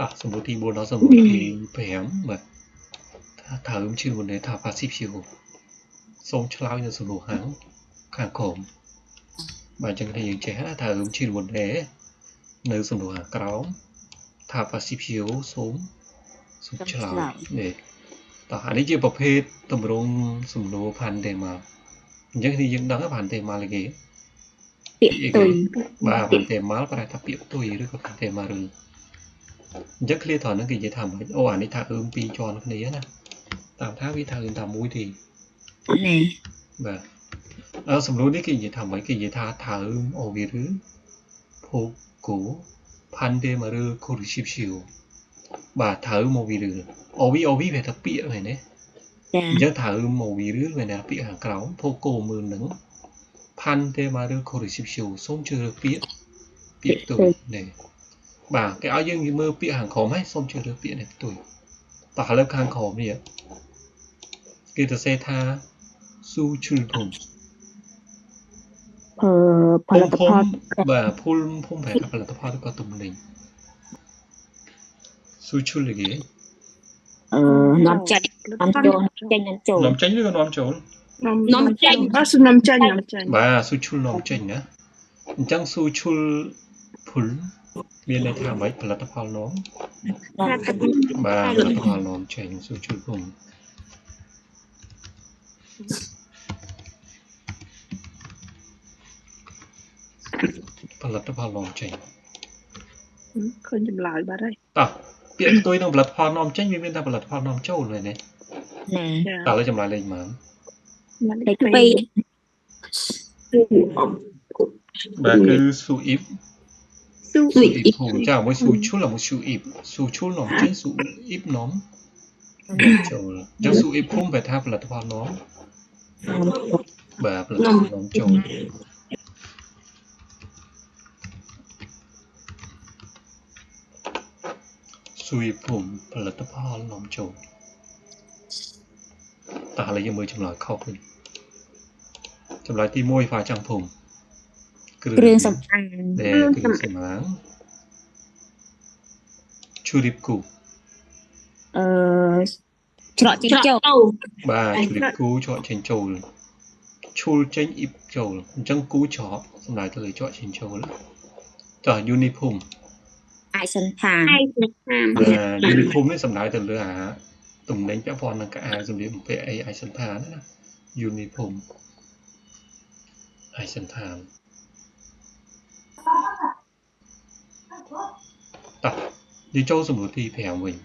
តោះសំណួរទី4ដល់សំណួរទី5បាទថាើមឈឺមុនថា passive ឈឺសូមឆ្លើយនៅសំណួរខាងក្រោមបាទអញ្ចឹងយើងចេះថាើមឈឺមុននៅសំណួរខាងក្រោមថា passive សូមឆ្លើយនេះតោះអានេះជាប្រភេទទម្រង់សំណួរ Pandemal អញ្ចឹងនេះយើងដឹងថា Pandemal គេពាក្យទុយបាទ Pandemal ប្រែថាពាក្យទុយឬក៏ Pandemal ឬអញ្ចឹង clear ត្រង់ហ្នឹងគេនិយាយថាមិនអូអានេះថាអឺមពីរជាន់គ្នាណាតាមថាវាថាអឺមតែមួយទេនេះបាទសំណួរនេះគេនិយាយថាមិនគេនិយាយថាថាអឺមអូវីឬភូគូ Pandemal ឬ Kurishipshiu បាទថាអឺមអូវីឬអូវីវាថាពាក្យហ្នឹងណាអញ្ចឹងថាអឺមអូវីឬវាថាពាក្យខាងក្រោមភូគូមើលនឹងPandemal ឬ Kurishipshiu សូមជឿរើសពាក្យទុយនេះបាទគេឲ្យយើងមើលពាក្យខាងក្រោមហើយសូមជឿរើសពាក្យនេះផ្ទុយតោះឥឡូវខាងក្រោមនេះគេទៅសេថាស៊ូឈុលភុំផលិតផលបាទភូមិប្រែថាផលិតផលឬក៏ទំនិញស៊ូឈុលគេនាំចេញនាំចេញឬក៏នាំចូលនាំចេញបាទស៊ូឈុលនាំចេញណាអញ្ចឹងស៊ូឈុលភុលមានន័យថាអ្វីផលិតផលនាំបាទផលិតផលនាំចេញស៊ូឈុលភុំផលិតផលនាំចេញឃើញចម្លើយបាត់ហើយតោះពាក្យផ្ទុយនឹងផលិតផលនាំចេញវាមានតែផលិតផលនាំចូលមែនទេតើឥឡូវចម្លើយលេខប៉ុន្មានលេខ2បាទគឺស៊ូអ៊ីបភូចាមួយស៊ូឈុលមួយស៊ូអ៊ីបស៊ូឈុលនាំចេញស៊ូអ៊ីបនាំចូលអញ្ចឹងស៊ូអ៊ីបភូមិបែរថាផលិតផលនាំបាទផលិតផលនាំចូលស៊ូអ៊ីបភូមិផលិតផលនាំចូលតើឥឡូវយើងមើលចម្លើយខុសវិញចម្លើយទី1ហ្វាចាំងភូមិគ្រឿងសម្អាងគ្រឿងសម្អាងឈូរីបគូច្រកចេញចូលបាទឈូរីបគូច្រកចេញចូលឈូលចេញអ៊ីបចូលអញ្ចឹងគូច្រកសំដៅទៅលើច្រកចេញចូលចុះយូនីភូមិឯកសណ្ឋានយូនីភូមិនេះសំដៅទៅលើអាទំនិញពាក់ព័ន្ធនឹងកាអាសម្លៀកបំពាក់អីឯកសណ្ឋានណាយូនីភូមិឯកសណ្ឋានតោះយើងចូលសំណួរទី5វិញ